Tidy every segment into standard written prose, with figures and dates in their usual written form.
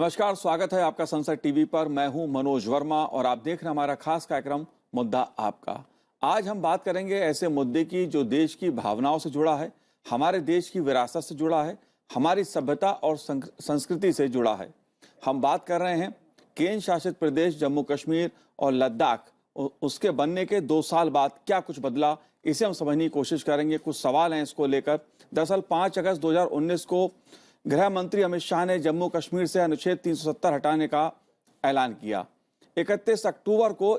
नमस्कार, स्वागत है आपका संसद टीवी पर। मैं हूं मनोज वर्मा और आप देख रहे हैं हमारा खास कार्यक्रम मुद्दा आपका। आज हम बात करेंगे ऐसे मुद्दे की जो देश की भावनाओं से जुड़ा है, हमारे देश की विरासत से जुड़ा है, हमारी सभ्यता और संस्कृति से जुड़ा है। हम बात कर रहे हैं केंद्र शासित प्रदेश जम्मू कश्मीर और लद्दाख, उसके बनने के 2 साल बाद क्या कुछ बदला, इसे हम समझने की कोशिश करेंगे। कुछ सवाल हैं इसको लेकर। दरअसल 5 अगस्त 2019 को गृह मंत्री अमित शाह ने जम्मू कश्मीर से अनुच्छेद 370 हटाने का ऐलान किया। 31 अक्टूबर को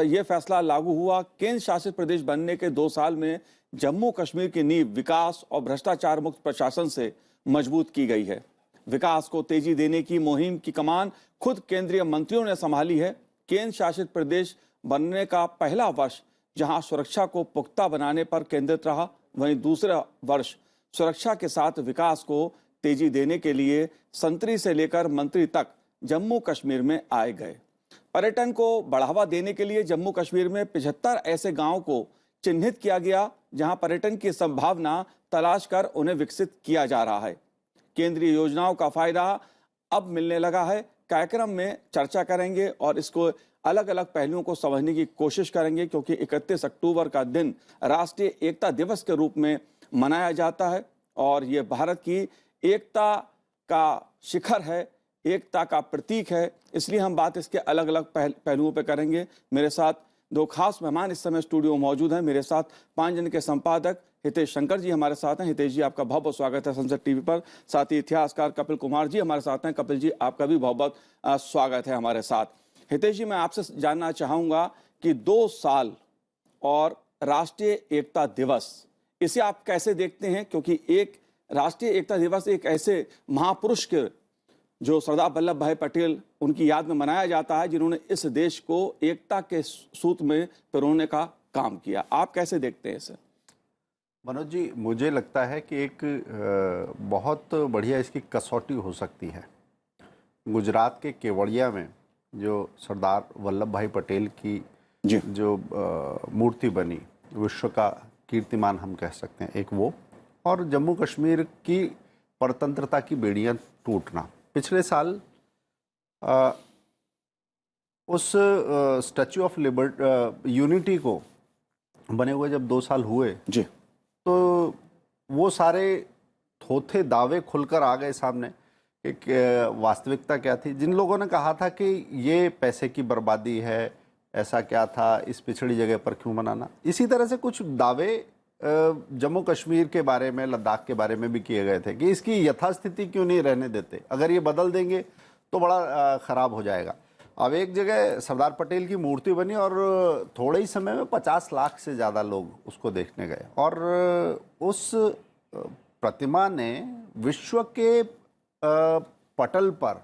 ये फैसला लागू हुआ। केंद्र शासित प्रदेश बनने के 2 साल में जम्मू कश्मीर की नींव विकास और भ्रष्टाचार मुक्त प्रशासन से मजबूत की गई है। विकास को तेजी देने की मुहिम की कमान खुद केंद्रीय मंत्रियों ने संभाली है। केंद्र शासित प्रदेश बनने का पहला वर्ष जहां सुरक्षा को पुख्ता बनाने पर केंद्रित रहा, वहीं दूसरा वर्ष सुरक्षा के साथ विकास को तेजी देने के लिए संतरी से लेकर मंत्री तक जम्मू कश्मीर में आए गए। पर्यटन को बढ़ावा देने के लिए जम्मू कश्मीर में 75 ऐसे गांवों को चिन्हित किया गया जहां पर्यटन की संभावना तलाश कर उन्हें विकसित किया जा रहा है। केंद्रीय योजनाओं का फायदा अब मिलने लगा है। कार्यक्रम में चर्चा करेंगे और इसको अलग अलग पहलुओं को समझने की कोशिश करेंगे, क्योंकि 31 अक्टूबर का दिन राष्ट्रीय एकता दिवस के रूप में मनाया जाता है और ये भारत की एकता का शिखर है, एकता का प्रतीक है। इसलिए हम बात इसके अलग अलग पहलुओं पर करेंगे। मेरे साथ 2 खास मेहमान इस समय स्टूडियो में मौजूद हैं। मेरे साथ 5 जन के संपादक हितेश शंकर जी हमारे साथ हैं। हितेश जी, आपका बहुत बहुत स्वागत है संसद टीवी पर। साथ ही इतिहासकार कपिल कुमार जी हमारे साथ हैं। कपिल जी, आपका भी बहुत बहुत स्वागत है हमारे साथ। हितेश जी, मैं आपसे जानना चाहूँगा कि 2 साल और राष्ट्रीय एकता दिवस, इसे आप कैसे देखते हैं? क्योंकि एक राष्ट्रीय एकता दिवस एक ऐसे महापुरुष के जो सरदार वल्लभ भाई पटेल, उनकी याद में मनाया जाता है, जिन्होंने इस देश को एकता के सूत्र में पिरोने का काम किया। आप कैसे देखते हैं इसे? मनोज जी, मुझे लगता है कि एक बहुत बढ़िया इसकी कसौटी हो सकती है। गुजरात के केवड़िया में जो सरदार वल्लभ भाई पटेल की जो मूर्ति बनी, विश्व का कीर्तिमान हम कह सकते हैं, एक वो, और जम्मू कश्मीर की परतंत्रता की बेड़ियां टूटना। पिछले साल उस स्टैच्यू ऑफ यूनिटी को बने हुए जब 2 साल हुए जी, तो वो सारे थोथे दावे खुलकर आ गए सामने। एक वास्तविकता क्या थी? जिन लोगों ने कहा था कि ये पैसे की बर्बादी है, ऐसा क्या था, इस पिछड़ी जगह पर क्यों बनाना, इसी तरह से कुछ दावे जम्मू कश्मीर के बारे में, लद्दाख के बारे में भी किए गए थे कि इसकी यथास्थिति क्यों नहीं रहने देते, अगर ये बदल देंगे तो बड़ा ख़राब हो जाएगा। अब एक जगह सरदार पटेल की मूर्ति बनी और थोड़े ही समय में 50 लाख से ज़्यादा लोग उसको देखने गए, और उस प्रतिमा ने विश्व के पटल पर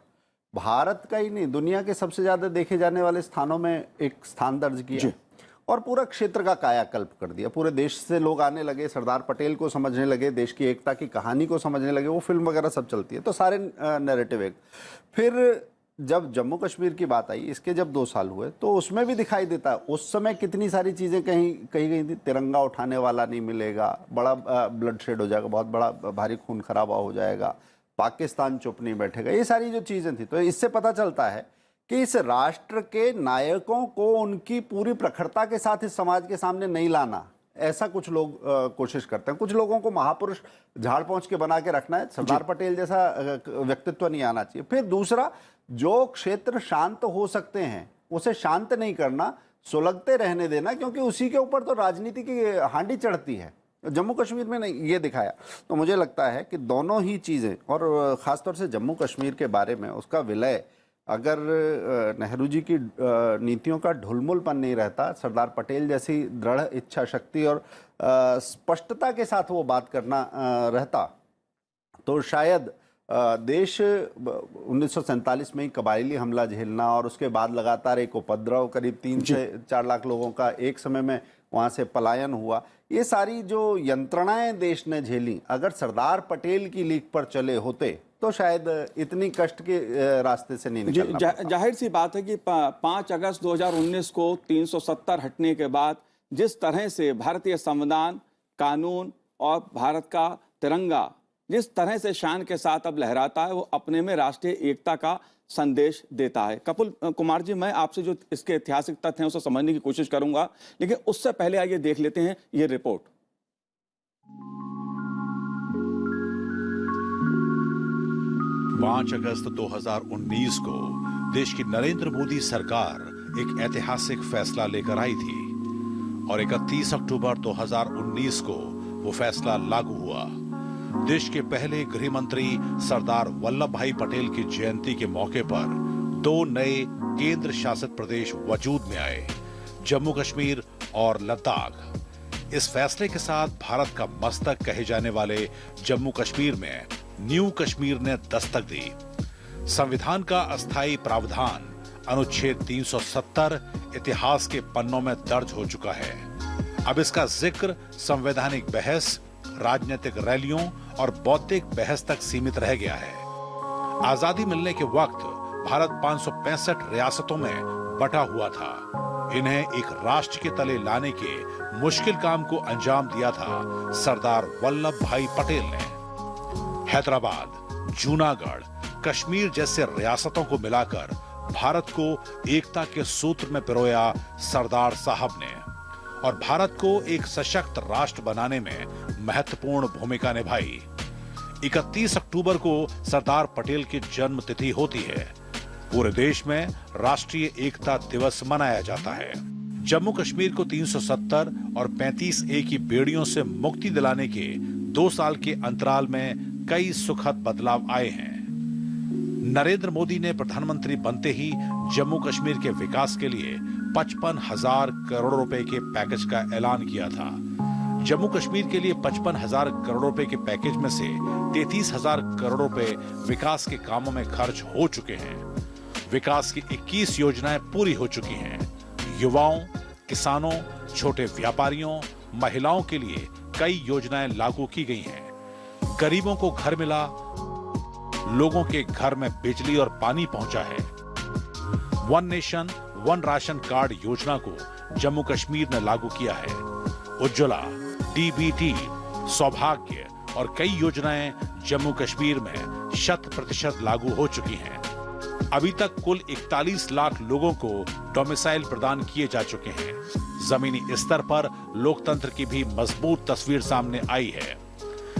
भारत का ही नहीं, दुनिया के सबसे ज़्यादा देखे जाने वाले स्थानों में एक स्थान दर्ज किया और पूरा क्षेत्र का कायाकल्प कर दिया। पूरे देश से लोग आने लगे, सरदार पटेल को समझने लगे, देश की एकता की कहानी को समझने लगे। वो फिल्म वगैरह सब चलती है, तो सारे नैरेटिव एक। फिर जब जम्मू कश्मीर की बात आई, इसके जब 2 साल हुए, तो उसमें भी दिखाई देता है उस समय कितनी सारी चीज़ें कही गई थी। तिरंगा उठाने वाला नहीं मिलेगा, बड़ा ब्लड शेड हो जाएगा, बहुत बड़ा भारी खून खराबा हो जाएगा, पाकिस्तान चुप नहीं बैठेगा, ये सारी जो चीज़ें थी। तो इससे पता चलता है कि इस राष्ट्र के नायकों को उनकी पूरी प्रखरता के साथ इस समाज के सामने नहीं लाना, ऐसा कुछ लोग कोशिश करते हैं। कुछ लोगों को महापुरुष झाड़ पोंछ के बना के रखना है, सरदार पटेल जैसा व्यक्तित्व नहीं आना चाहिए। फिर दूसरा, जो क्षेत्र शांत हो सकते हैं उसे शांत नहीं करना, सुलगते रहने देना, क्योंकि उसी के ऊपर तो राजनीति की हांडी चढ़ती है। जम्मू कश्मीर में नहीं ये दिखाया। तो मुझे लगता है कि दोनों ही चीज़ें, और ख़ासतौर से जम्मू कश्मीर के बारे में उसका विलय, अगर नेहरू जी की नीतियों का ढुलमुलपन नहीं रहता, सरदार पटेल जैसी दृढ़ इच्छा शक्ति और स्पष्टता के साथ वो बात करना रहता, तो शायद देश 1947 में ही कबायली हमला झेलना और उसके बाद लगातार एक उपद्रव, करीब 3 से 4 लाख लोगों का एक समय में वहाँ से पलायन हुआ, ये सारी जो यंत्रणाएं देश ने झेली, अगर सरदार पटेल की लीक पर चले होते तो शायद इतनी कष्ट के रास्ते से नहीं निकलना। जाहिर सी बात है कि 5 अगस्त 2019 को 370 हटने के बाद जिस तरह से भारतीय संविधान, कानून और भारत का तिरंगा जिस तरह से शान के साथ अब लहराता है वो अपने में राष्ट्रीय एकता का संदेश देता है। कपिल कुमार जी, मैं आपसे जो इसके ऐतिहासिक तथ्य हैं उसे समझने की कोशिश करूंगा, लेकिन उससे पहले आइए देख लेते हैं ये रिपोर्ट। 5 अगस्त 2019 को देश की नरेंद्र मोदी सरकार एक ऐतिहासिक फैसला लेकर आई थी और 31 अक्टूबर 2019 को वो फैसला लागू हुआ। देश के पहले गृह मंत्री सरदार वल्लभ भाई पटेल की जयंती के मौके पर 2 नए केंद्र शासित प्रदेश वजूद में आए, जम्मू कश्मीर और लद्दाख। इस फैसले के साथ भारत का मस्तक कहे जाने वाले जम्मू कश्मीर में न्यू कश्मीर ने दस्तक दी। संविधान का अस्थायी प्रावधान अनुच्छेद 370 इतिहास के पन्नों में दर्ज हो चुका है। अब इसका जिक्र संवैधानिक बहस, राजनीतिक रैलियों और बौद्धिक बहस तक सीमित रह गया है। आजादी मिलने के वक्त भारत 565 रियासतों में बटा हुआ था। इन्हें एक राष्ट्र के तले लाने के मुश्किल काम को अंजाम दिया था सरदार वल्लभ भाई पटेल ने। हैदराबाद, जूनागढ़, कश्मीर जैसे रियासतों को मिलाकर भारत को एकता के सूत्र में पिरोया सरदार साहब ने और भारत को एक सशक्त राष्ट्र बनाने में महत्वपूर्ण भूमिका निभाई। 31 अक्टूबर को सरदार पटेल की जन्म तिथि होती है। पूरे देश में राष्ट्रीय एकता दिवस मनाया जाता है। जम्मू कश्मीर को 370 और 35A की बेड़ियों से मुक्ति दिलाने के 2 साल के अंतराल में कई सुखद बदलाव आए हैं। नरेंद्र मोदी ने प्रधानमंत्री बनते ही जम्मू कश्मीर के विकास के लिए 55,000 करोड़ रुपए के पैकेज का ऐलान किया था। जम्मू कश्मीर के लिए 55,000 करोड़ रुपए के पैकेज में से 33,000 करोड़ रुपए विकास के कामों में खर्च हो चुके हैं। विकास की 21 योजनाएं पूरी हो चुकी हैं। युवाओं, किसानों, छोटे व्यापारियों, महिलाओं के लिए कई योजनाएं लागू की गई हैं। गरीबों को घर मिला, लोगों के घर में बिजली और पानी पहुंचा है। One nation one ration card योजना को जम्मू कश्मीर ने लागू किया है। उज्ज्वला, डीबीटी, सौभाग्य और कई योजनाएं जम्मू कश्मीर में 100% लागू हो चुकी हैं। अभी तक कुल 41 लाख लोगों को डोमिसाइल प्रदान किए जा चुके हैं। जमीनी स्तर पर लोकतंत्र की भी मजबूत तस्वीर सामने आई है।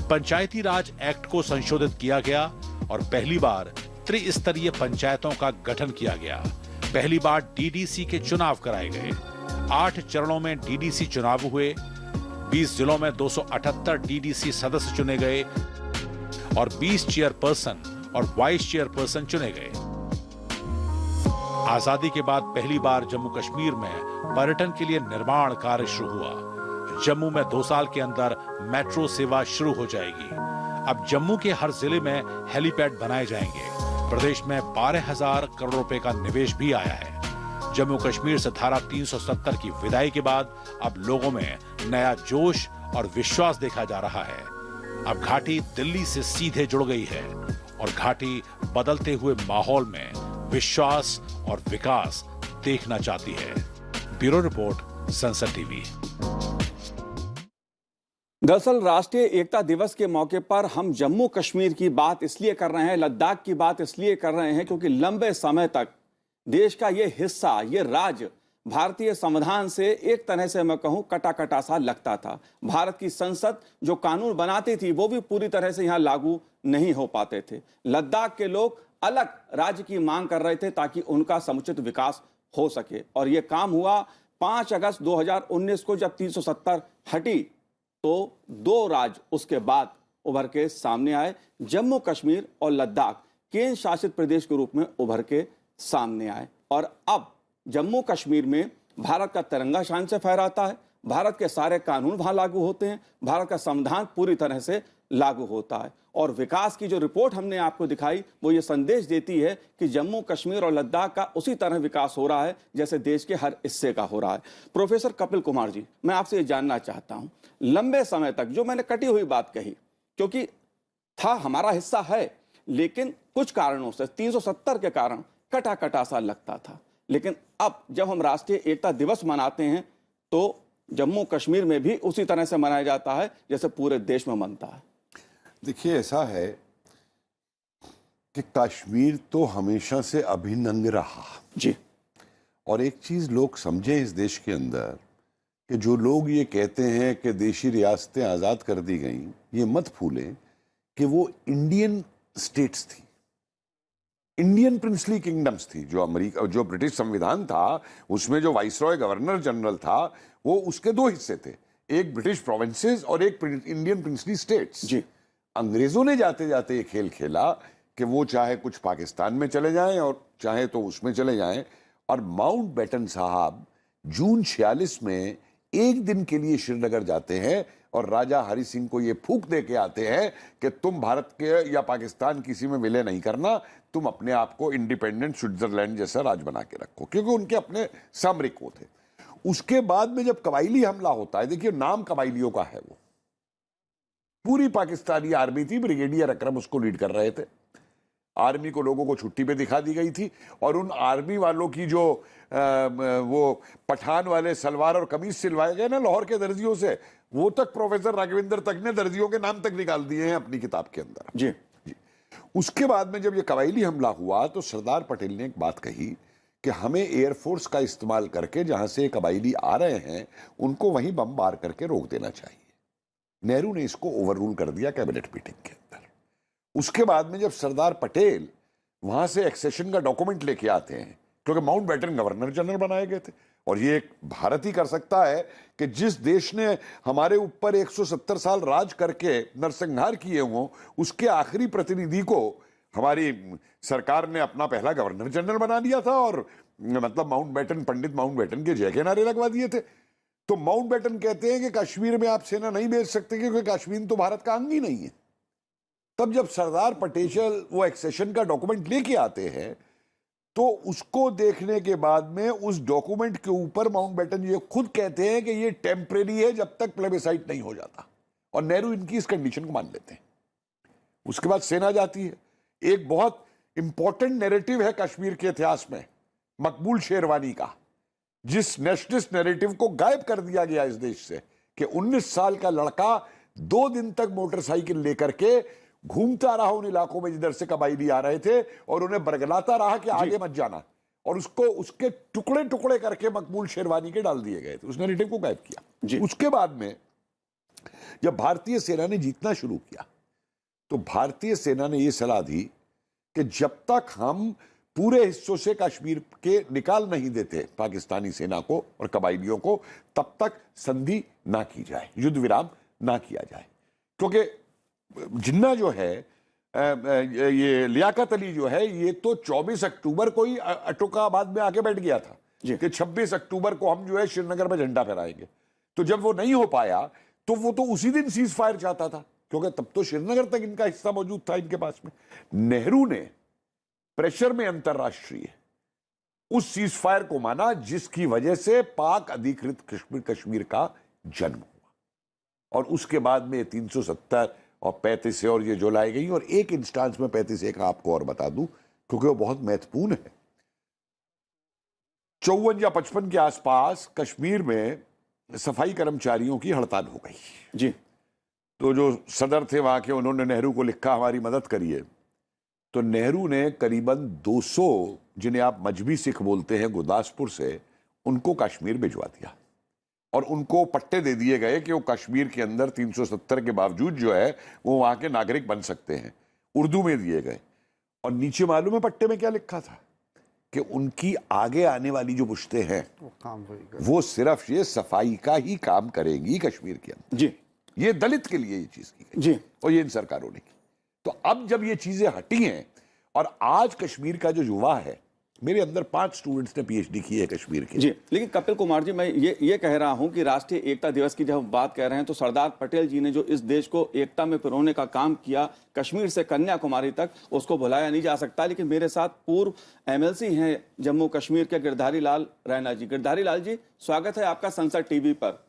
पंचायती राज एक्ट को संशोधित किया गया और पहली बार त्रिस्तरीय पंचायतों का गठन किया गया। पहली बार डीडीसी के चुनाव कराए गए। 8 चरणों में डीडीसी चुनाव हुए। 20 जिलों में 278 डीडीसी सदस्य चुने गए और 20 चेयरपर्सन और वाइस चेयरपर्सन चुने गए। आजादी के बाद पहली बार जम्मू कश्मीर में पर्यटन के लिए निर्माण कार्य शुरू हुआ। जम्मू में 2 साल के अंदर मेट्रो सेवा शुरू हो जाएगी। अब जम्मू के हर जिले में हेलीपैड बनाए जाएंगे। प्रदेश में 12,000 करोड़ रुपए का निवेश भी आया है। जम्मू कश्मीर से धारा 370 की विदाई के बाद अब लोगों में नया जोश और विश्वास देखा जा रहा है। अब घाटी दिल्ली से सीधे जुड़ गई है और घाटी बदलते हुए माहौल में विश्वास और विकास देखना चाहती है। ब्यूरो रिपोर्ट, संसद टीवी। दरअसल राष्ट्रीय एकता दिवस के मौके पर हम जम्मू कश्मीर की बात इसलिए कर रहे हैं, लद्दाख की बात इसलिए कर रहे हैं क्योंकि लंबे समय तक देश का ये हिस्सा, ये राज्य भारतीय संविधान से एक तरह से मैं कहूं कटा कटा सा लगता था। भारत की संसद जो कानून बनाती थी वो भी पूरी तरह से यहां लागू नहीं हो पाते थे। लद्दाख के लोग अलग राज्य की मांग कर रहे थे ताकि उनका समुचित विकास हो सके और यह काम हुआ। 5 अगस्त 2019 को जब 370 हटी तो 2 राज्य उसके बाद उभर के सामने आए। जम्मू कश्मीर और लद्दाख केंद्र शासित प्रदेश के रूप में उभर के सामने आए और अब जम्मू कश्मीर में भारत का तिरंगा शान से फहराता है। भारत के सारे कानून वहां लागू होते हैं। भारत का संविधान पूरी तरह से लागू होता है और विकास की जो रिपोर्ट हमने आपको दिखाई वो ये संदेश देती है कि जम्मू कश्मीर और लद्दाख का उसी तरह विकास हो रहा है जैसे देश के हर हिस्से का हो रहा है। प्रोफेसर कपिल कुमार जी, मैं आपसे ये जानना चाहता हूं, लंबे समय तक जो मैंने कटी हुई बात कही, क्योंकि था हमारा हिस्सा है लेकिन कुछ कारणों से 370 के कारण कटा कटा सा लगता था, लेकिन अब जब हम राष्ट्रीय एकता दिवस मनाते हैं तो जम्मू कश्मीर में भी उसी तरह से मनाया जाता है जैसे पूरे देश में मनता है। देखिए, ऐसा है कि कश्मीर तो हमेशा से अभिन्न अंग रहा। जी। और एक चीज लोग समझे इस देश के अंदर कि जो लोग ये कहते हैं कि देशी रियासतें आजाद कर दी गईं, ये मत भूलें कि वो इंडियन स्टेट्स थी, इंडियन प्रिंसली किंगडम्स थी। जो ब्रिटिश संविधान था उसमें जो वाइसरॉय गवर्नर जनरल था वो उसके दो हिस्से थे, एक ब्रिटिश प्रोविंसेस और एक इंडियन प्रिंसली स्टेट्स। जी। अंग्रेजों ने जाते जाते ये खेल खेला कि वो चाहे कुछ पाकिस्तान में चले जाएं और चाहे तो उसमें चले जाएं। और माउंटबेटन साहब जून 46 में एक दिन के लिए श्रीनगर जाते हैं और राजा हरि सिंह को ये फूंक दे के आते हैं कि तुम भारत के या पाकिस्तान किसी में विलय नहीं करना, तुम अपने आप को इंडिपेंडेंट स्विट्जरलैंड जैसा राज बना के रखो, क्योंकि उनके अपने सामरिक वो थे। उसके बाद में जब कबायली हमला होता है, देखिए नाम कबायलियों का है, वो पूरी पाकिस्तानी आर्मी थी, ब्रिगेडियर अकरम उसको लीड कर रहे थे। आर्मी को लोगों को छुट्टी पे दिखा दी गई थी और उन आर्मी वालों की जो वो पठान वाले सलवार और कमीज सिलवाए गए ना लाहौर के दर्जियों से, वो तक प्रोफेसर राघवेंद्र तक ने दर्जियों के नाम तक निकाल दिए हैं अपनी किताब के अंदर। जी। जी। उसके बाद में जब ये कबायली हमला हुआ तो सरदार पटेल ने एक बात कही कि हमें एयरफोर्स का इस्तेमाल करके जहां से कबायली आ रहे हैं उनको वहीं बम मार करके रोक देना चाहिए। नेहरू ने इसको ओवररूल कर दिया कैबिनेट मीटिंग के अंदर। उसके बाद में जब सरदार पटेल वहां से एक्सेशन का डॉक्यूमेंट लेके आते हैं, क्योंकि माउंटबेटन गवर्नर जनरल बनाए गए थे और ये एक भारत ही कर सकता है कि जिस देश ने हमारे ऊपर 170 साल राज करके नरसंहार किए हों, उसके आखिरी प्रतिनिधि को हमारी सरकार ने अपना पहला गवर्नर जनरल बना दिया था और मतलब माउंटबेटन, पंडित माउंटबेटन के जय के नारे लगवा दिए थे। तो माउंटबेटन कहते हैं कि कश्मीर में आप सेना नहीं भेज सकते क्योंकि कश्मीर तो भारत का अंग ही नहीं है। तब जब सरदार पटेल वो एक्सेशन का डॉक्यूमेंट लेके आते हैं तो उसको देखने के बाद में उस डॉक्यूमेंट के ऊपर माउंटबेटन ये खुद कहते हैं कि ये टेम्परेरी है जब तक प्लेबिसाइट नहीं हो जाता, और नेहरू इनकी इस कंडीशन को मान लेते हैं। उसके बाद सेना जाती है। एक बहुत इंपॉर्टेंट नैरेटिव है कश्मीर के इतिहास में, मकबूल शेरवानी का, जिस नेशनलिस्ट नैरेटिव को गायब कर दिया गया इस देश से, कि 19 साल का लड़का 2 दिन तक मोटरसाइकिल लेकर के घूमता रहा उन इलाकों में जिधर से कबायली आ रहे थे और उन्हें बरगलाता रहा कि आगे मत जाना, और उसको उसके टुकड़े टुकड़े करके मकबूल शेरवानी के डाल दिए गए थे। उस नैरेटिव को गायब किया। उसके बाद में जब भारतीय सेना ने जीतना शुरू किया तो भारतीय सेना ने यह सलाह दी कि जब तक हम पूरे हिस्सों से कश्मीर के निकाल नहीं देते पाकिस्तानी सेना को और कबायलियों को, तब तक संधि ना की जाए, युद्ध विराम ना किया जाए। क्योंकि जिन्ना जो है ये लियाकत अली जो है, ये तो 24 अक्टूबर को ही अटोकाबाद में आके बैठ गया था कि 26 अक्टूबर को हम जो है श्रीनगर में झंडा फहराएंगे। तो जब वो नहीं हो पाया तो वो तो उसी दिन सीज फायर चाहता था, क्योंकि तब तो श्रीनगर तक इनका हिस्सा मौजूद था इनके पास में। नेहरू ने प्रेशर में अंतरराष्ट्रीय उस सीज फायर को माना जिसकी वजह से पाक अधिकृत कश्मीर का जन्म हुआ। और उसके बाद में 370 और 35 से और ये जो लाई गई, और एक इंस्टांस में 35 का आपको और बता दूं क्योंकि वो बहुत महत्वपूर्ण है। 54 या 55 के आसपास कश्मीर में सफाई कर्मचारियों की हड़ताल हो गई। जी। तो जो सदर थे वहां के, उन्होंने नेहरू को लिखा हमारी मदद करिए। तो नेहरू ने करीबन 200 जिन्हें आप मजहबी सिख बोलते हैं गुरदासपुर से, उनको कश्मीर भिजवा दिया और उनको पट्टे दे दिए गए कि वो कश्मीर के अंदर 370 के बावजूद जो है वो वहां के नागरिक बन सकते हैं। उर्दू में दिए गए, और नीचे मालूम है पट्टे में क्या लिखा था कि उनकी आगे आने वाली जो पुश्तें हैं वो सिर्फ ये सफाई का ही काम करेंगी कश्मीर के अंदर। जी। ये दलित के लिए ये चीज की गई जी। और ये इन सरकारों ने की। तो अब जब ये चीजें हटी हैं और आज कश्मीर का जो युवा है, मेरे अंदर 5 स्टूडेंट्स ने पीएचडी की है कश्मीर के। जी, लेकिन कपिल कुमार जी, मैं ये कह रहा हूं कि राष्ट्रीय एकता दिवस की जब हम बात कर रहे हैं तो सरदार पटेल जी ने जो इस देश को एकता में पिरोने का काम किया, कश्मीर से कन्याकुमारी तक, उसको भुलाया नहीं जा सकता। लेकिन मेरे साथ पूर्व एमएलसी हैं जम्मू कश्मीर के गिरधारी लाल रैना जी। गिरधारी लाल जी, स्वागत है आपका संसद टीवी पर।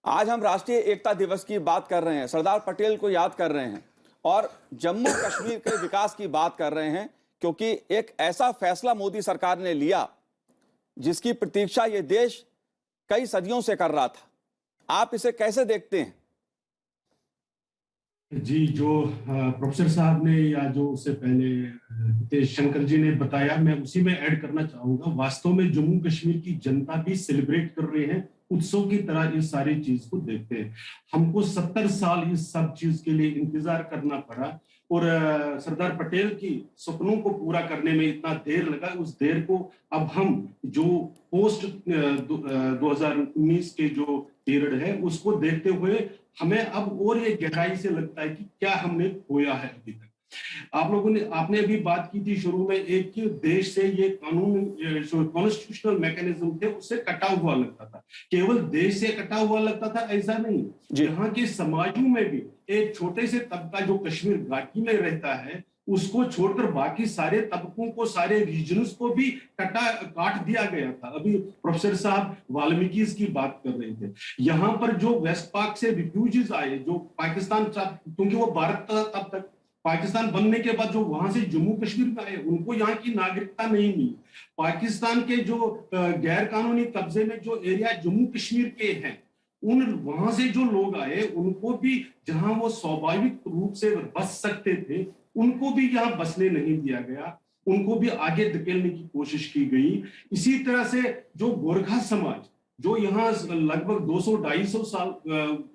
आज हम राष्ट्रीय एकता दिवस की बात कर रहे हैं, सरदार पटेल को याद कर रहे हैं और जम्मू कश्मीर के विकास की बात कर रहे हैं, क्योंकि एक ऐसा फैसला मोदी सरकार ने लिया जिसकी प्रतीक्षा ये देश कई सदियों से कर रहा था। आप इसे कैसे देखते हैं? जी, जो प्रोफेसर साहब ने या जो उससे पहले हितेश शंकर जी ने बताया, मैं उसी में ऐड करना चाहूंगा। वास्तव में जम्मू कश्मीर की जनता भी सेलिब्रेट कर रहे हैं, उत्सव की तरह इस सारी चीज को देखते हैं। हमको 70 साल इस सब चीज के लिए इंतजार करना पड़ा और सरदार पटेल की सपनों को पूरा करने में इतना देर लगा। उस देर को अब हम जो पोस्ट 2019 के जो पीरियड है उसको देखते हुए हमें अब और ये गहराई से लगता है कि क्या हमने खोया है अभी तक। आपने अभी बात की थी शुरू में एक कि देश से ये कानून जो कॉन्स्टिट्यूशनल मैकेनिज्म थे उससे कटा हुआ लगता था। केवल देश से कटा हुआ लगता था ऐसा नहीं, यहाँ के समाजों में भी एक छोटे से तबका जो कश्मीर घाटी में रहता है उसको छोड़कर बाकी सारे तबकों को, सारे रीजन्स को भी काट दिया गया था। अभी प्रोफेसर साहब वाल्मीकि की बात कर रहे थे। यहाँ पर जो वेस्ट पाक से रिफ्यूजीज आए, जो पाकिस्तान, क्योंकि वो भारत था तब तक, पाकिस्तान बनने के बाद जो वहां से जम्मू कश्मीर में आए उनको यहाँ की नागरिकता नहीं मिली। पाकिस्तान के जो गैर कानूनी कब्जे में जो एरिया जम्मू कश्मीर के हैं, उन वहां से जो लोग आए उनको भी जहां वो स्वाभाविक रूप से बस सकते थे उनको भी यहाँ बसने नहीं दिया गया, उनको भी आगे धकेलने की कोशिश की गई। इसी तरह से जो गोरखा समाज जो यहाँ लगभग 200-250 साल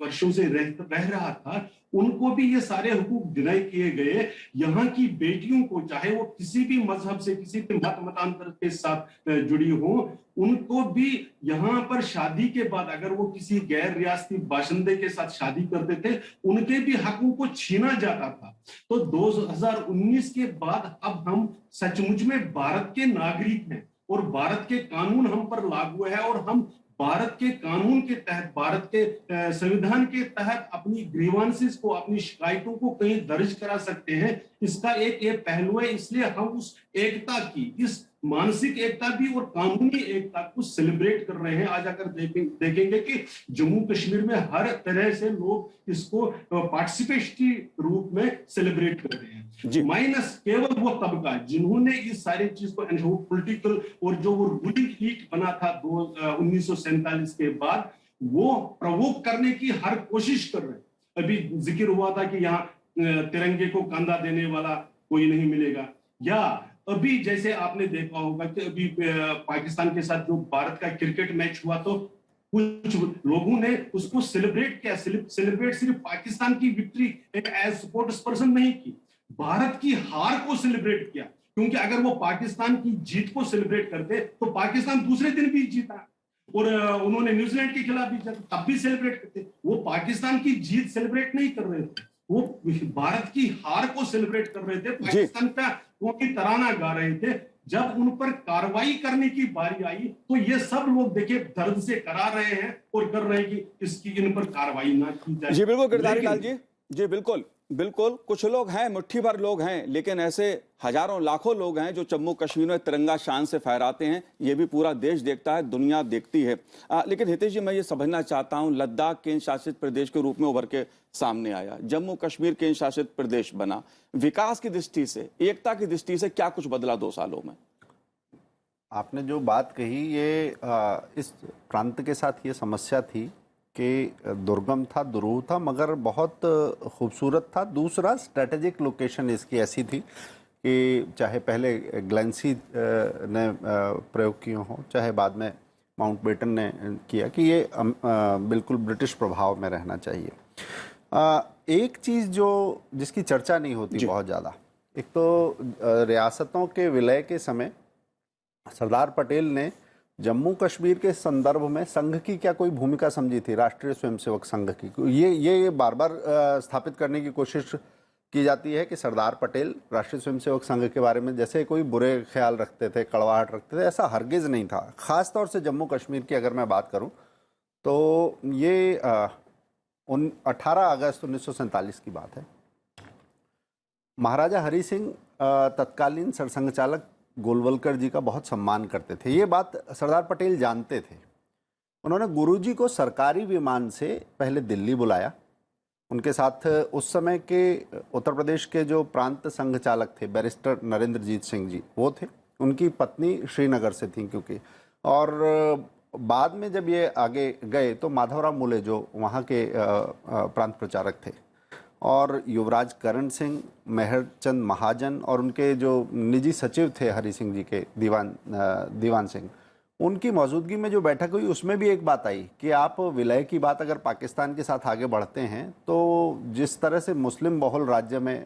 वर्षों से रह रहा था, उनको भी ये सारे हुकूक डिनाई किए गए। यहाँ की बेटियों को, चाहे वो किसी भी मजहब से, किसी भी मतांतर के साथ जुड़ी हो, उनको भी यहाँ पर शादी के बाद अगर वो किसी गैर रियासती बाशिंदे के साथ शादी करते थे उनके भी हकों को छीना जाता था। तो 2019 के बाद अब हम सचमुच में भारत के नागरिक हैं और भारत के कानून हम पर लागू है और हम भारत के कानून के तहत, भारत के संविधान के तहत अपनी ग्रीवांसेस को, अपनी शिकायतों को कहीं दर्ज करा सकते हैं। इसका एक ये पहलू है, इसलिए हम उस एकता की, इस मानसिक एकता भी और कानूनी एकता को सेलिब्रेट कर रहे हैं। आज अगर देखेंगे कि जम्मू कश्मीर में हर तरह से लोग इसको पार्टिसिपेटरी रूप में सेलिब्रेट कर रहे हैं, माइनस केवल वो तबका जिन्होंने इस सारी चीज को, पॉलिटिकल और जो वो रूलिंग लीग बना था 1947 के बाद, वो प्रवोक करने की हर कोशिश कर रहे हैं। अभी जिक्र हुआ था कि यहाँ तिरंगे को कंधा देने वाला कोई नहीं मिलेगा, या अभी जैसे आपने देखा होगा कि अभी पाकिस्तान के साथ जो भारत का क्रिकेट मैच हुआ तो कुछ लोगों ने उसको सेलिब्रेट किया। सेलिब्रेट सिर्फ पाकिस्तान की विक्ट्री एज स्पोर्ट्स पर्सन नहीं की, भारत की हार को सेलिब्रेट किया। क्योंकि अगर वो पाकिस्तान की जीत को सेलिब्रेट करते तो पाकिस्तान दूसरे दिन भी जीता और उन्होंने न्यूजीलैंड के खिलाफ भी जीता, तब भी सेलिब्रेट करते। वो पाकिस्तान की जीत सेलिब्रेट नहीं कर रहे थे, वो भारत की हार को सेलिब्रेट कर रहे थे, पाकिस्तान का वो की तराना गा रहे थे। जब उन पर कार्रवाई करने की बारी आई तो ये सब लोग देखिए दर्द से करा रहे हैं और कर रहे हैं कि इसकी इन पर कार्रवाई ना की जाए। जी बिल्कुल गिरधारी लाल जी, जी बिल्कुल बिल्कुल। कुछ लोग हैं, मुट्ठी भर लोग हैं, लेकिन ऐसे हजारों लाखों लोग हैं जो जम्मू कश्मीर में तिरंगा शान से फहराते हैं। ये भी पूरा देश देखता है, दुनिया देखती है। लेकिन हितेश जी, मैं ये समझना चाहता हूं, लद्दाख केंद्र शासित प्रदेश के रूप में उभर के सामने आया, जम्मू कश्मीर केंद्र शासित प्रदेश बना, विकास की दृष्टि से, एकता की दृष्टि से क्या कुछ बदला 2 सालों में? आपने जो बात कही, ये इस प्रांत के साथ ये समस्या थी कि दुर्गम था, दुरूह था, मगर बहुत खूबसूरत था। दूसरा, स्ट्रेटेजिक लोकेशन इसकी ऐसी थी कि चाहे पहले ग्लेंसी ने प्रयोग किए हों, चाहे बाद में माउंटबेटन ने किया, कि ये बिल्कुल ब्रिटिश प्रभाव में रहना चाहिए। एक चीज़ जिसकी चर्चा नहीं होती बहुत ज़्यादा, एक तो रियासतों के विलय के समय सरदार पटेल ने जम्मू कश्मीर के संदर्भ में संघ की क्या कोई भूमिका समझी थी, राष्ट्रीय स्वयंसेवक संघ की? ये बार बार स्थापित करने की कोशिश की जाती है कि सरदार पटेल राष्ट्रीय स्वयंसेवक संघ के बारे में जैसे कोई बुरे ख्याल रखते थे, कड़वाहट रखते थे। ऐसा हरगिज़ नहीं था। ख़ास तौर से जम्मू कश्मीर की अगर मैं बात करूं तो ये 18 अगस्त 1947 की बात है। महाराजा हरि सिंह तत्कालीन सरसंघ चालक गोलवलकर जी का बहुत सम्मान करते थे। ये बात सरदार पटेल जानते थे। उन्होंने गुरुजी को सरकारी विमान से पहले दिल्ली बुलाया। उनके साथ उस समय के उत्तर प्रदेश के जो प्रांत संघ चालक थे, बैरिस्टर नरेंद्रजीत सिंह जी, वो थे। उनकी पत्नी श्रीनगर से थी क्योंकि, और बाद में जब ये आगे गए तो माधवराव मूले जो वहाँ के प्रांत प्रचारक थे, और युवराज करण सिंह, मेहरचंद महाजन और उनके जो निजी सचिव थे हरि सिंह जी के, दीवान सिंह, उनकी मौजूदगी में जो बैठक हुई उसमें भी एक बात आई कि आप विलय की बात अगर पाकिस्तान के साथ आगे बढ़ते हैं तो जिस तरह से मुस्लिम बहुल राज्य में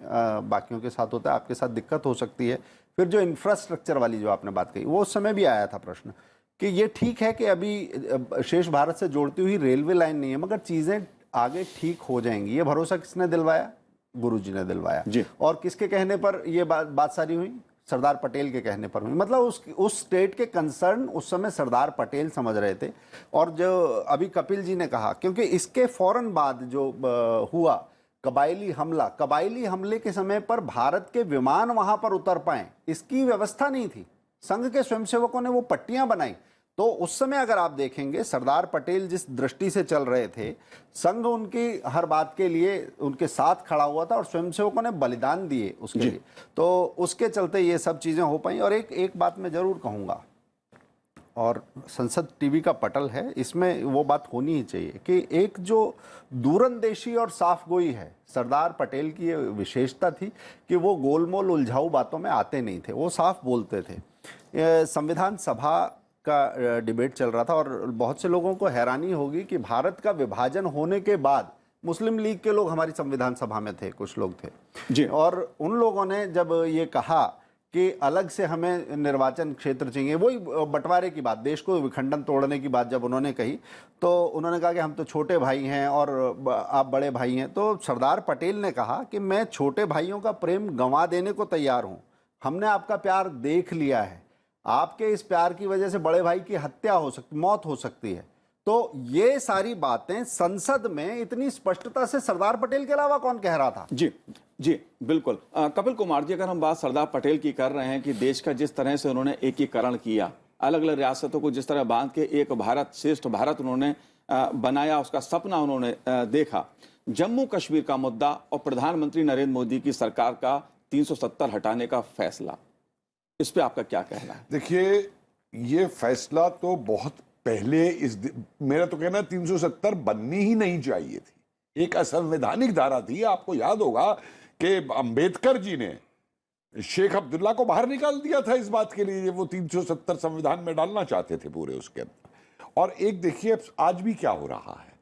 बाकियों के साथ होता है, आपके साथ दिक्कत हो सकती है। फिर जो इंफ्रास्ट्रक्चर वाली जो आपने बात कही, वो उस समय भी आया था प्रश्न कि ये ठीक है कि अभी शेष भारत से जोड़ती हुई रेलवे लाइन नहीं है, मगर चीज़ें आगे ठीक हो जाएंगी। ये भरोसा किसने दिलवाया? गुरुजी ने दिलवाया जी। और किसके कहने पर ये बात सारी हुई? सरदार पटेल के कहने पर हुई। मतलब उस स्टेट के कंसर्न उस समय सरदार पटेल समझ रहे थे। और जो अभी कपिल जी ने कहा, क्योंकि इसके फौरन बाद जो हुआ कबायली हमले के समय पर भारत के विमान वहां पर उतर पाए, इसकी व्यवस्था नहीं थी। संघ के स्वयंसेवकों ने वो पट्टियां बनाई। तो उस समय अगर आप देखेंगे सरदार पटेल जिस दृष्टि से चल रहे थे, संघ उनकी हर बात के लिए उनके साथ खड़ा हुआ था और स्वयंसेवकों ने बलिदान दिए उसके लिए। तो उसके चलते ये सब चीज़ें हो पाई। और एक बात मैं ज़रूर कहूँगा, और संसद टीवी का पटल है, इसमें वो बात होनी ही चाहिए कि एक जो दूरंदेशी और साफगोई है, सरदार पटेल की ये विशेषता थी कि वो गोलमोल उलझाऊ बातों में आते नहीं थे, वो साफ बोलते थे। संविधान सभा का डिबेट चल रहा था और बहुत से लोगों को हैरानी होगी कि भारत का विभाजन होने के बाद मुस्लिम लीग के लोग हमारी संविधान सभा में थे, कुछ लोग थे जी। और उन लोगों ने जब ये कहा कि अलग से हमें निर्वाचन क्षेत्र चाहिए, वही बंटवारे की बात, देश को विखंडन तोड़ने की बात जब उन्होंने कही, तो उन्होंने कहा कि हम तो छोटे भाई हैं और आप बड़े भाई हैं। तो सरदार पटेल ने कहा कि मैं छोटे भाइयों का प्रेम गंवा देने को तैयार हूं, हमने आपका प्यार देख लिया है, आपके इस प्यार की वजह से बड़े भाई की हत्या हो सकती, मौत हो सकती है। तो ये सारी बातें संसद में इतनी स्पष्टता से सरदार पटेल के अलावा कौन कह रहा था? जी जी बिल्कुल। कपिल कुमार जी, अगर हम बात सरदार पटेल की कर रहे हैं कि देश का जिस तरह से उन्होंने एकीकरण किया, अलग अलग रियासतों को जिस तरह बांध के एक भारत श्रेष्ठ भारत उन्होंने बनाया, उसका सपना उन्होंने देखा, जम्मू कश्मीर का मुद्दा और प्रधानमंत्री नरेंद्र मोदी की सरकार का 370 हटाने का फैसला, इस पे आपका क्या कहना है? देखिए, ये फैसला तो बहुत पहले मेरा तो कहना 370 बननी ही नहीं चाहिए थी, एक असंवैधानिक धारा थी। आपको याद होगा कि अंबेडकर जी ने शेख अब्दुल्ला को बाहर निकाल दिया था इस बात के लिए, वो 370 संविधान में डालना चाहते थे पूरे उसके अंदर। और एक देखिए आज भी क्या हो रहा है,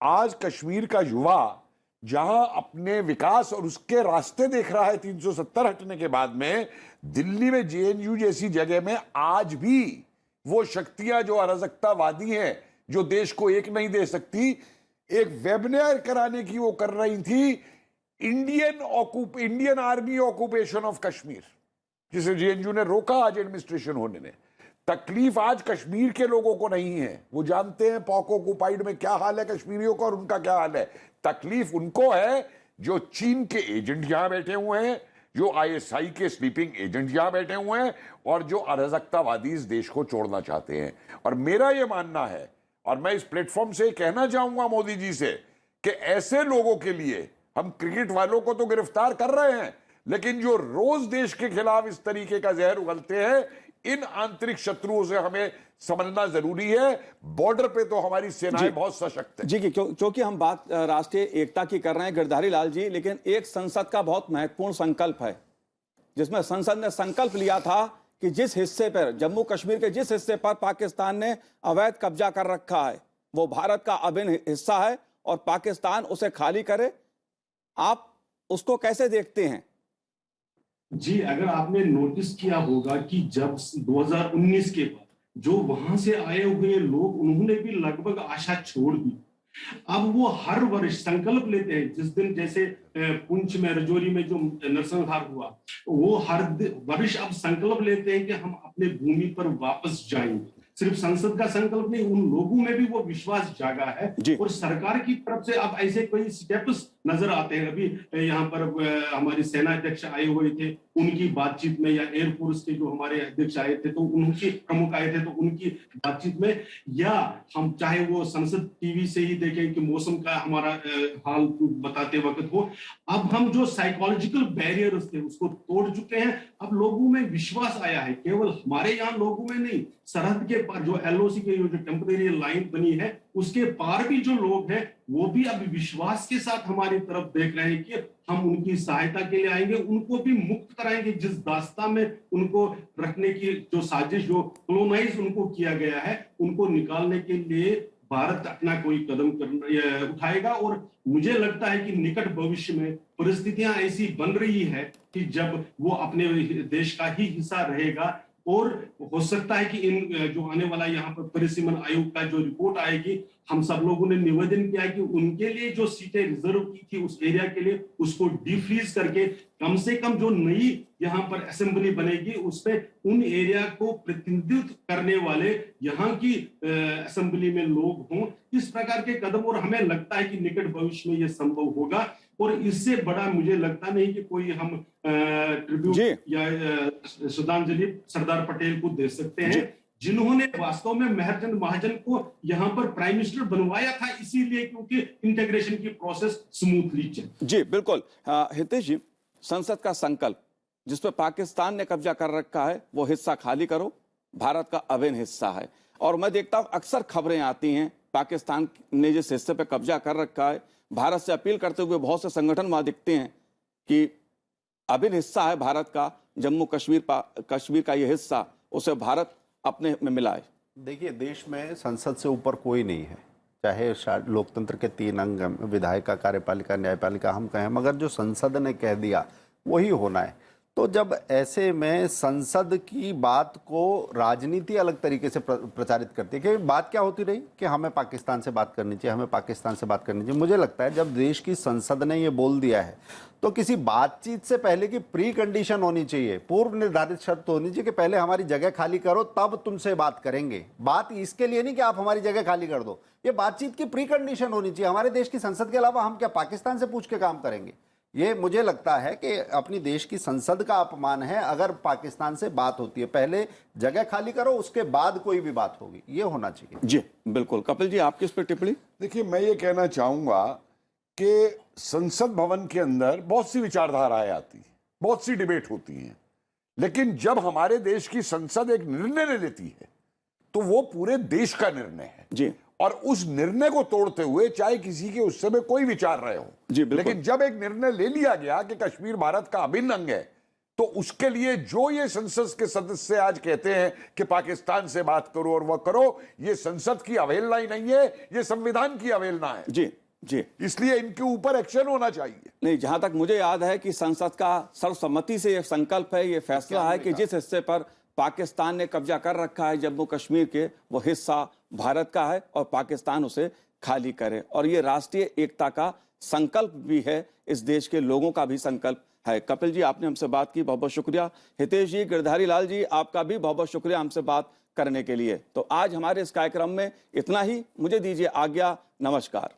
आज कश्मीर का युवा जहां अपने विकास और उसके रास्ते देख रहा है 370 हटने के बाद में, दिल्ली में जेएनयू जैसी जगह में आज भी वो शक्तियां जो अराजकतावादी हैं, जो देश को एक नहीं दे सकती, एक वेबिनार कराने की वो कर रही थी, Indian army occupation of Kashmir, जिसे जेएनयू ने रोका आज एडमिनिस्ट्रेशन होने ने। तकलीफ आज कश्मीर के लोगों को नहीं है, वो जानते हैं पॉक ऑक्युपाइड में क्या हाल है कश्मीरियों का और उनका क्या हाल है। तकलीफ उनको है जो चीन के एजेंट यहां बैठे हुए हैं, जो आईएसआई के स्लीपिंग एजेंट यहां बैठे हुए हैं और जो अराजकतावादी इस देश को छोड़ना चाहते हैं। और मेरा यह मानना है, और मैं इस प्लेटफॉर्म से कहना चाहूंगा मोदी जी से, कि ऐसे लोगों के लिए हम क्रिकेट वालों को तो गिरफ्तार कर रहे हैं, लेकिन जो रोज देश के खिलाफ इस तरीके का जहर उगलते हैं, इन आंतरिक शत्रुओं से हमें समझना जरूरी है। बॉर्डर पे तो हमारी सेनाएं बहुत सशक्त है जी। क्योंकि हम बात राष्ट्रीय एकता की कर रहे हैं गिरधारी लाल जी, लेकिन एक संसद का बहुत महत्वपूर्ण संकल्प है, जिसमें संसद ने संकल्प लिया था कि जिस हिस्से पर, जम्मू कश्मीर के जिस हिस्से पर पाकिस्तान ने अवैध कब्जा कर रखा है, वो भारत का अभिन्न हिस्सा है और पाकिस्तान उसे खाली करे। आप उसको कैसे देखते हैं? जी, अगर आपने नोटिस किया होगा कि जब 2019 के बाद जो वहां से आए हुए लोग, उन्होंने भी लगभग आशा छोड़ दी। अब वो हर वर्ष संकल्प लेते हैं, जिस दिन जैसे पुंछ में, रजौरी में जो नरसंहार हुआ, वो हर वर्ष अब संकल्प लेते हैं कि हम अपने भूमि पर वापस जाएंगे। सिर्फ संसद का संकल्प नहीं, उन लोगों में भी वो विश्वास जागा है और सरकार की तरफ से अब ऐसे कई स्टेप्स नजर आते हैं। अभी यहाँ पर हमारे सेना अध्यक्ष आए हुए थे, उनकी बातचीत में, या एयरफोर्स के जो हमारे अध्यक्ष आए थे तो उनके प्रमुख आए थे तो उनकी बातचीत में, या हम चाहे वो संसद टीवी से ही देखें कि मौसम का हमारा हाल बताते वक्त हो, अब हम जो साइकोलॉजिकल बैरियर्स थे उसको तोड़ चुके हैं। अब लोगों में विश्वास आया है, केवल हमारे यहाँ लोगों में नहीं, सरहद के पार जो एलओसी के जो टेम्परेरी लाइन बनी है उसके पार भी जो लोग हैं वो भी अब विश्वास के साथ हमारी तरफ देख रहे हैं कि हम उनकी सहायता के लिए आएंगे, उनको भी मुक्त कराएंगे जिस दास्ता में उनको रखने की जो साजिश, जो क्लोनाइज उनको किया गया है, उनको निकालने के लिए भारत अपना कोई कदम उठाएगा। और मुझे लगता है कि निकट भविष्य में परिस्थितियां ऐसी बन रही है कि जब वो अपने देश का ही हिस्सा रहेगा और हो सकता है कि इन जो आने वाला यहाँ पर परिसीमन आयोग का जो रिपोर्ट आएगी, हम सब लोगों ने निवेदन किया कि उनके लिए जो सीटें रिजर्व की थी उस एरिया के लिए उसको डिफ्रीज करके कम से कम जो नई यहाँ पर असेंबली बनेगी उसमें उन एरिया को प्रतिनिधित्व करने वाले यहाँ की असेंबली में लोग हों। इस प्रकार के कदम, और हमें लगता है कि निकट भविष्य में यह संभव होगा और इससे बड़ा मुझे लगता नहीं कि कोई हम ट्रिब्यूट या श्रद्धांजलि सरदार पटेल को दे सकते हैं जिन्होंने वास्तव में मेहरचंद महाजन को यहाँ पर प्राइम मिनिस्टर बनवाया था इसीलिए क्योंकि इंटीग्रेशन की प्रोसेस स्मूथली चले। जी बिल्कुल। हितेश जी, संसद का संकल्प जिस पर पाकिस्तान ने कब्जा कर रखा है वो हिस्सा खाली करो, भारत का अभिन्न हिस्सा है। और मैं देखता हूं अक्सर खबरें आती हैं पाकिस्तान ने जिस हिस्से पे कब्जा कर रखा है, भारत से अपील करते हुए बहुत से संगठन वहां दिखते हैं कि अभिन्न हिस्सा है भारत का, जम्मू कश्मीर का ये हिस्सा उसे भारत अपने में मिलाए। देखिए, देश में संसद से ऊपर कोई नहीं है, चाहे लोकतंत्र के 3 अंग, विधायिका, कार्यपालिका, न्यायपालिका हम कहें, मगर जो संसद ने कह दिया वही होना है। तो जब ऐसे में संसद की बात को राजनीति अलग तरीके से प्रचारित करती है कि बात क्या होती रही कि हमें पाकिस्तान से बात करनी चाहिए, हमें पाकिस्तान से बात करनी चाहिए। मुझे लगता है जब देश की संसद ने ये बोल दिया है तो किसी बातचीत से पहले की प्री कंडीशन होनी चाहिए, पूर्व निर्धारित शर्त होनी चाहिए कि पहले हमारी जगह खाली करो तब तुमसे बात करेंगे। बात इसके लिए नहीं कि आप हमारी जगह खाली कर दो, ये बातचीत की प्री कंडीशन होनी चाहिए। हमारे देश की संसद के अलावा हम क्या पाकिस्तान से पूछ के काम करेंगे? ये मुझे लगता है कि अपनी देश की संसद का अपमान है अगर पाकिस्तान से बात होती है। पहले जगह खाली करो, उसके बाद कोई भी बात होगी, ये होना चाहिए। जी बिल्कुल। कपिल जी, आपकी इस पर टिप्पणी? देखिए, मैं ये कहना चाहूंगा कि संसद भवन के अंदर बहुत सी विचारधाराएं आती हैं, बहुत सी डिबेट होती हैं, लेकिन जब हमारे देश की संसद एक निर्णय लेती है तो वो पूरे देश का निर्णय है जी, और उस निर्णय को तोड़ते हुए चाहे किसी के उस समय कोई विचार रहे हो, लेकिन जब एक निर्णय ले लिया गया कि कश्मीर भारत का अभिन्न अंग है, तो उसके लिए जो ये संसद के सदस्य आज कहते हैं कि पाकिस्तान से बात करो और वह करो, ये संसद की अवहेलना ही नहीं है, ये संविधान की अवहेलना है। जी जी, इसलिए इनके ऊपर एक्शन होना चाहिए। नहीं, जहां तक मुझे याद है कि संसद का सर्वसम्मति से यह संकल्प है, यह फैसला है कि जिस हिस्से पर पाकिस्तान ने कब्जा कर रखा है जम्मू कश्मीर के, वो हिस्सा भारत का है और पाकिस्तान उसे खाली करे। और ये राष्ट्रीय एकता का संकल्प भी है, इस देश के लोगों का भी संकल्प है। कपिल जी, आपने हमसे बात की, बहुत बहुत शुक्रिया। हितेश जी, गिरधारी लाल जी, आपका भी बहुत बहुत शुक्रिया हमसे बात करने के लिए। तो आज हमारे इस कार्यक्रम में इतना ही, मुझे दीजिए आज्ञा, नमस्कार।